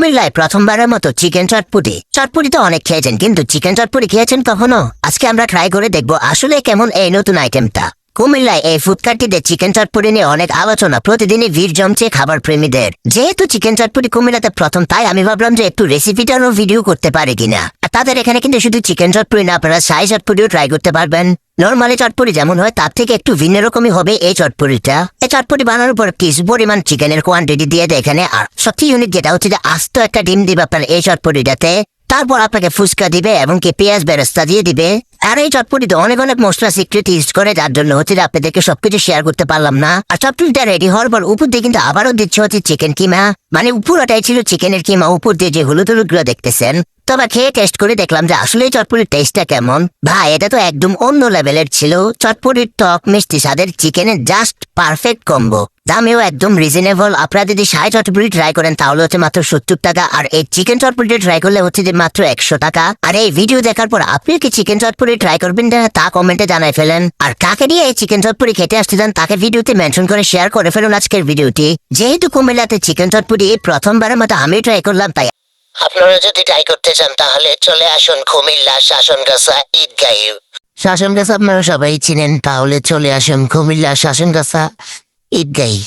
কুমিল্লায় প্রথমবারের মতো চিকেন চটপটি চটপটি তো অনেক খেয়েছেন, কিন্তু চিকেন চটপটি খেয়েছেন কখনো? আজকে আমরা ট্রাই করে দেখবো আসলে কেমন এই নতুন আইটেমটা। কুমিল্লায় এই ফুডকার্টিতে চিকেন চটপটি নিয়ে অনেক আলোচনা, প্রতিদিনই ভিড় জমছে খাবার প্রেমীদের। যেহেতু চিকেন চটপটি কুমিল্লাতে প্রথম, তাই আমি ভাবলাম যে একটু রেসিপিটারও ভিডিও করতে পারি কিনা। আর তাদের এখানে কিন্তু শুধু চিকেন চটপটি না, আপনারা সাই চটপটিও ট্রাই করতে পারবেন। নর্মালি চটপটি যেমন হয় তার থেকে একটু ভিন্ন রকমই হবে এই চটপটিটা। এই চটপটি বানানোর পর কিছু পরিমাণ চিকেনের কোয়ান্টিটি দিয়ে দেয় এখানে। আর সবচেয়ে ইউনিক যেটা হচ্ছে যে আস্ত একটা ডিম দিবে আপনার এই চটপটিটাতে। তারপর আপনাকে ফুচকা দিবে এবং কি পেঁয়াজ বেরেস্তা দিয়ে দিবে। আর এই চটপটিতে অনেক অনেক মশলা সিক্রেট ইউজ করে, যার জন্য হচ্ছে যে আপনাদেরকে সবকিছু শেয়ার করতে পারলাম না। আর চটপটিটা রেডি হওয়ার পর উপর দিয়ে কিন্তু আবারও দিচ্ছে হচ্ছে চিকেন কিমা, মানে উপরটাই ছিল চিকেনের কিমা, উপর দিয়ে যে হলুদ হলুদ গুলো দেখতেছেন। তবে খেয়ে টেস্ট করে দেখলাম যে আসলে চটপটির টেস্টটা কেমন। ভাই, এটা তো একদম অন্য লেভেলের ছিল। চটপটির টক মিষ্টি স্বাদের চিকেনের জাস্ট পারফেক্ট কম্বো। দামেও একদম রিজনেবল। আপনারা যদি সাই চটপটি ট্রাই করেন তাহলে হচ্ছে মাত্র 70 টাকা, আর এই চিকেন চটপটি ট্রাই করলে হচ্ছে যে মাত্র 100 টাকা। আর এই ভিডিও দেখার পর আপনি কি চিকেন চটপটি ট্রাই করবেন না তা কমেন্টে জানাই ফেলেন। আর কাকে দিয়ে এই চিকেন চটপটি খেতে আসতেছেন তাকে ভিডিওতে মেনশন করে শেয়ার করে ফেলুন আজকের ভিডিওটি। যেহেতু কুমিল্লাতে চিকেন চটপটি প্রথমবারের মতো আমি ট্রাই করলাম, তাই আপনারা যদি ট্রাই করতে চান তাহলে চলে আসুন কুমিল্লা শাসনগাছা ঈদগাঁয়ে। শাসনগাছা আপনারা সবাই চিনেন, তাহলে চলে আসুন কুমিল্লা শাসনগাছা ঈদগাঁয়ে।